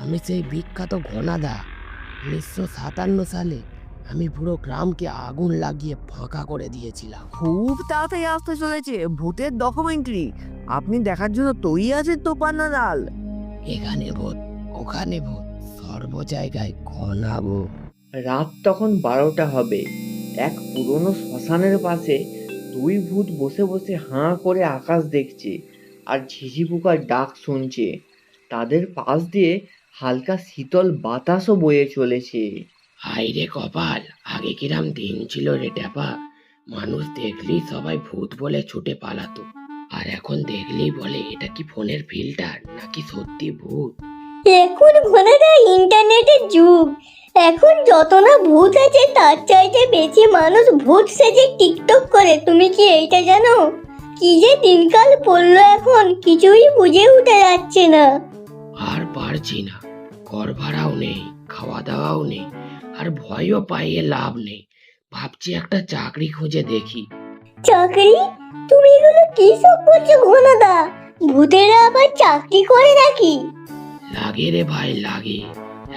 আমি সেই বিখ্যাত ঘনাদা। 1957 সালে আমি পুরো গ্রামকে আগুন লাগিয়ে ফাঁকা করে দিয়েছিলাম। খুব তাড়াতাড়ি আসতে চলেছে ভূতের ডকুমেন্টারি। আপনি দেখার জন্য তৈরি আছেন তো পান্নালাল? এখানে ভূত, ওখানে ভূত, সর্ব জায়গায় ঘনাবো। রাত তখন 12টা হবে। এক পুরনো শ্মশানের পাশে দুই ভূত বসে বসে হাঁ করে আকাশ দেখছে আর ঝিঝি পোকার ডাক শুনছে। তাদের পাশ দিয়ে হালকা শীতল বাতাসও বয়ে চলেছে। হাই রে কপাল, আগে কিরাম দিন ছিল রে ট্যাপা। মানুষ দেখলেই সবাই ভূত বলে ছুটে পালাতো, আর এখন দেখলেই বলে এটা কি ফোনের ফিল্টার নাকি সত্যি ভূত। এখন ঘনাদা ইন্টারনেটের যুগ। এখন যত না ভূত আছে তার চাইতে বেশি মানুষ ভূত সেজে টিকটক করে। তুমি কি এইটা জানো? কি যে দিনকাল পড়লো, এখন কিছুই বুঝে উঠে যাচ্ছে না। আর পারছি না, ঘর ভাড়াও নেই, খাওয়া দাওয়াও নেই, আর ভয়ও পাইয়ে লাভ নেই। ভাবছি একটা চাকরি খুঁজে দেখি। চাকরি? তুমি এগুলো কি সব বলছো ঘনাদা? ভূতেরা আবার চাকরি করে নাকি? লাগে রে ভাই লাগে।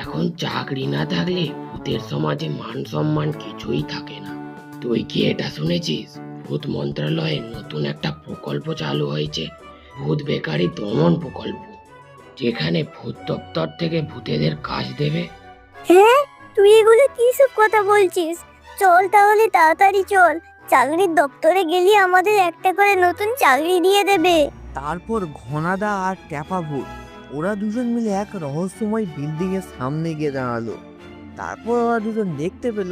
এখন চাকরি না থাকলে ভূতের সমাজে মান সম্মান কিছুই থাকে না। তুই কি এটা শুনেছিস? ভূত মন্ত্রণালয়ে নতুন একটা প্রকল্প চালু হয়েছে, ভূত বেকারি দমন প্রকল্প, যেখানে ভূত দপ্তর থেকে ভূতেদের কাজ দেবে। হ্যাঁ, তুই এগুলো কি সব কথা বলছিস? চল তাহলে, তাড়াতাড়ি চল। চাকরির দপ্তরে গেলে আমাদের একটা করে নতুন চাকরি দিয়ে দেবে। তারপর ঘনাদা আর ট্যাপা ভূত ওরা দুজন মিলে এক রহস্যময় বিল্ডিং এর সামনে গিয়ে দাঁড়ালো। তারপর ওরা দুজন দেখতে পেল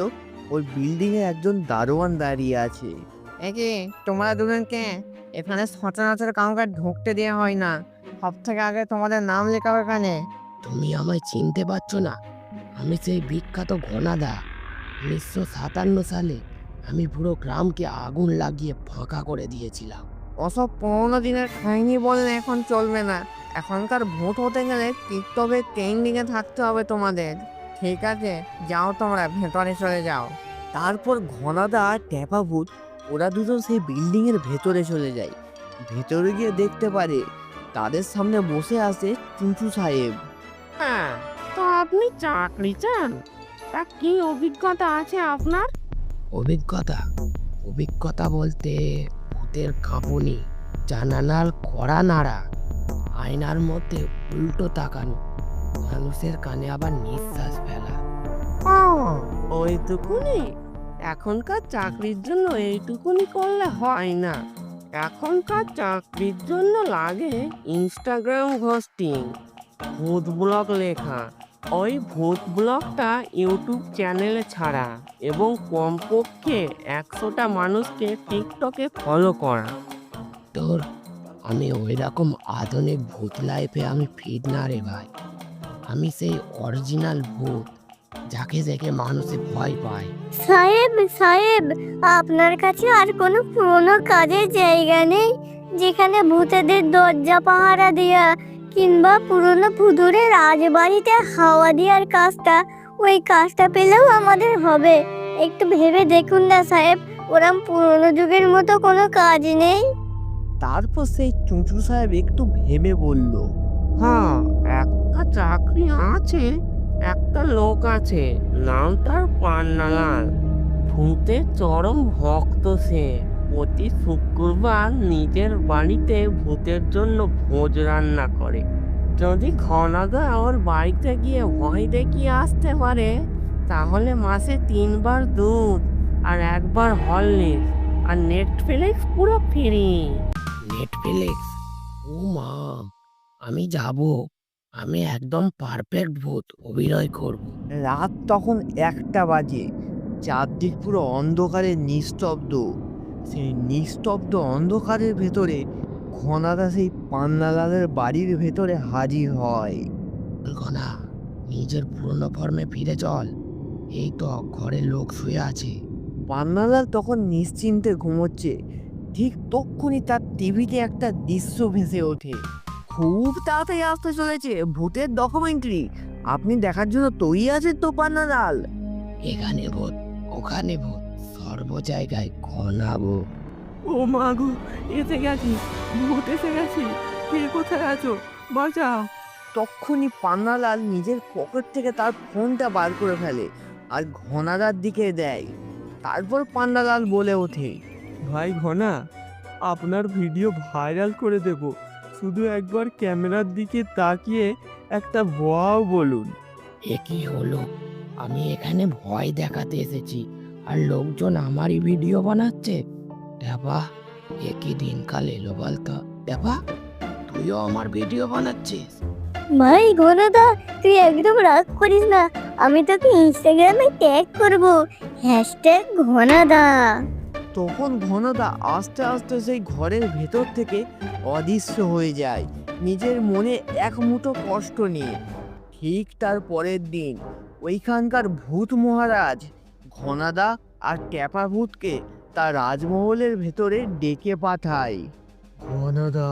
ওই বিল্ডিং এ একজন দারোয়ান দাঁড়িয়ে আছে। একে তোমরা দুজনকে এখানে সচরাচর কাউকে ঢুকতে দেওয়া হয় না। সব থেকে আগে তোমাদের নাম লেখাও এখানে। তুমি আমায় চিনতে পারছো না? আমি সেই বিখ্যাত ঘনাদা। 1957 সালে আমি পুরো গ্রামকে আগুন লাগিয়ে ফাঁকা করে দিয়েছিলাম। ওসব পুরোনো দিনের কাহিনী বলেন এখন চলবে না। এখনকার ভোট হতে গেলে টিকটকে ট্রেন্ডিংয়ে থাকতে হবে তোমাদের। ঠিক আছে, যাও তোমরা ভেতরে চলে যাও। তারপর ঘনাদা আর ট্যাপা ভূত ওরা দুজন সেই বিল্ডিং এর ভেতরে চলে যায়। ভেতরে গিয়ে দেখতে পারে তাদের সামনে বসে আছে চুঁচু সাহেব। হ্যাঁ, তো আপনি চাকরি চান? তা কি অভিজ্ঞতা আছে আপনার? অভিজ্ঞতা? অভিজ্ঞতা বলতে ভূতের কাঁপুনি, জানালার কড়া নাড়া, আয়নার মধ্যে উল্টো তাকানো, মানুষের কানে আবার নিঃশ্বাস ফেলা। ওইটুকুনি? এখনকার চাকরির জন্য এইটুকুনি করলে হয় না। এখনকার চাকরির জন্য লাগে ইনস্টাগ্রাম হোস্টিং, ভূত ব্লগ লেখা, ওই ভূত ব্লগটা ইউটিউব চ্যানেলে ছাড়া, এবং কমপক্ষে 100টা মানুষকে টিকটকে ফলো করা। তোর আমি ওই রকম আধুনিক ভূত লাইফে আমি ফিট না রে ভাই। আমি সেই অরিজিনাল ভূত, যাকে দেখে মানুষে ভয় পায়। সাহেব সাহেব, আপনার কাছে আর কোনো পুরনো কাজের জায়গা নেই যেখানে ভূতেদের দরজা পাহারা দেয়া কিংবা পুরনো ভূতুরে রাজবাড়িতে হাওয়া দেওয়ার কাজটা? ওই কাজটা পেলেও আমাদের হবে। একটু ভেবে দেখুন না সাহেব, ওরম পুরনো যুগের মতো কোনো কাজ নেই? তারপর সেই চুঁচু সাহেব একটু ভেবে বলল, হ্যাঁ, একটা চাকরি আছে, একটা লোক আছে, নাম তার পান্নালাল। ভূতের চরম ভক্ত সে। প্রতি শুক্রবার নিজের বাড়িতে ভূতের জন্য ভোজ রান্না করে। যদি ঘনাদা ওর বাড়িতে গিয়ে ভয় দেখিয়ে আসতে পারে, তাহলে মাসে 3বার দুধ আর 1বার হরলিক্স আর নেটফ্লিক্স পুরো ফ্রি। নেটফ্লিক্স? ও মা, আমি যাব। আমি একদম পারফেক্ট ভূত অভিনয় করব। রাত তখন 1টা বাজে। চারদিক পুরো অন্ধকারে নিস্তব্ধ। সেই নিস্তব্ধ অন্ধকারের ভেতরে ঘনাদা সেই পান্নালালের বাড়ির ভেতরে হাজির হয়। ঘনা, নিজের পুরনো ফর্মে ফিরে চল। এই তো ঘরে লোক শুয়ে আছে। পান্নালাল তখন নিশ্চিন্তে ঘুমোচ্ছে। ঠিক তক্ষুনি তার টিভিতে একটা দৃশ্য ভেসে ওঠে। খুব তাড়াতাড়ি আসতে চলেছে ভূতের ডকুমেন্টারি। আপনি দেখার জন্য তৈরি আছেন তো পান্নালাল? এখানে ভূত, ওখানে ভূত, সর্ব জায়গায় ঘনাবো। ও মা গো, এসে গেছি, ভূত এসে গেছি। কে কোথায় আছো? বাঁচাও। তক্ষুনি পান্নালাল নিজের পকেট থেকে তার ফোনটা বার করে ফেলে আর ঘনাদার দিকে দেয়। তারপর পান্নালাল বলে ওঠে, ভাই ঘনা, আপনার ভিডিও ভাইরাল করে দেব, শুধু একবার ক্যামেরার দিকে তাকিয়ে একটা ওয়াও বলুন। এ কি হলো? আমি এখানে ভয় দেখাতে এসেছি আর লোকজন আমারই ভিডিও বানাচ্ছে। দেবা, এ কি দিনকাল এলো বলতো? দেবা, তুইও আমার ভিডিও বানাচ্ছিস? ভাই ঘনদা, তুই একদম রাগ করিস না, আমি তোকে ইনস্টাগ্রামে ট্যাগ করব, #ঘনাদা। তখন ঘনদা আস্তে আস্তে সেই ঘরের ভেতর থেকে অদৃশ্য হয়ে যায়, নিজের মনে এক মুঠো কষ্ট নিয়ে। ঠিক তার পরের দিন ওইখানকার ভূত মহারাজ ঘনাদা আর ট্যাপা ভূতকে তার রাজমহলের ভেতরে ডেকে পাঠায়। ঘনাদা,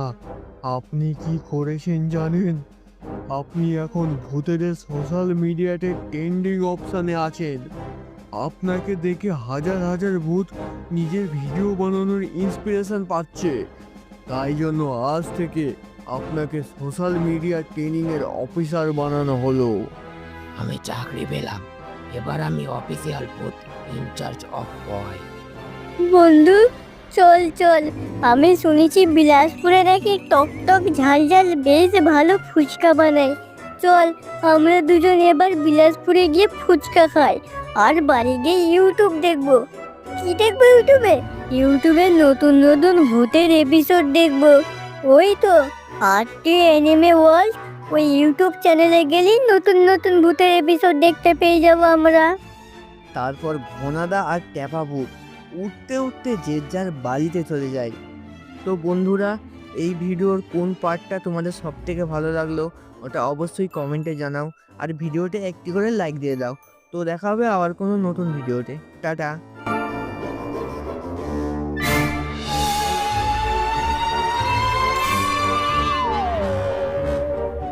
আপনি কি করেছেন জানেন? আপনি এখন ভূতেদের সোশ্যাল মিডিয়াতে ট্রেন্ডিং অপশানে আছেন। আপনাকে দেখে হাজার হাজার ভূত নিজের ভিডিও বানানোর ইন্সপিরেশন পাচ্ছে। তাই জন্য আজ থেকে আপনাকে সোশ্যাল মিডিয়া ট্রেনিংয়ের অফিসার বানানো হলো। আমি চাকরি পেলাম, এবার আমি অফিসিয়াল ভূত ইনচার্জ অফ বয়। বন্ধু, চল চল, আমি শুনেছি বিলাসপুরে নাকি টক টক ঝাল ঝাল বেশ ভালো ফুচকা বানায়। চল, আমরা দুজন এবার বিলাসপুরে গিয়ে ফুচকা খাই আর বাড়ি গিয়ে ইউটিউব দেখবো। কি দেখবো ইউটিউবে? ইউটিউবে নতুন নতুন ভূতের এপিসোড দেখবো। ওই তো আরটি অ্যানিমে ওয়ার্ল্ড, ওই ইউটিউব চ্যানেলে গেলেই নতুন নতুন ভূতের এপিসোড দেখতে পেয়ে যাবো আমরা। তারপর ঘনাদা আর ট্যাপা ভূত উঠতে উঠতে যে যার বাড়িতে চলে যায়। তো বন্ধুরা, এই ভিডিওর কোন পার্টটা তোমাদের সব থেকে ভালো লাগলো ওটা অবশ্যই কমেন্টে জানাও, আর ভিডিওতে একটি করে লাইক দিয়ে দাও। তো দেখা হবে আবার কোনো নতুন ভিডিওতে। টাটা।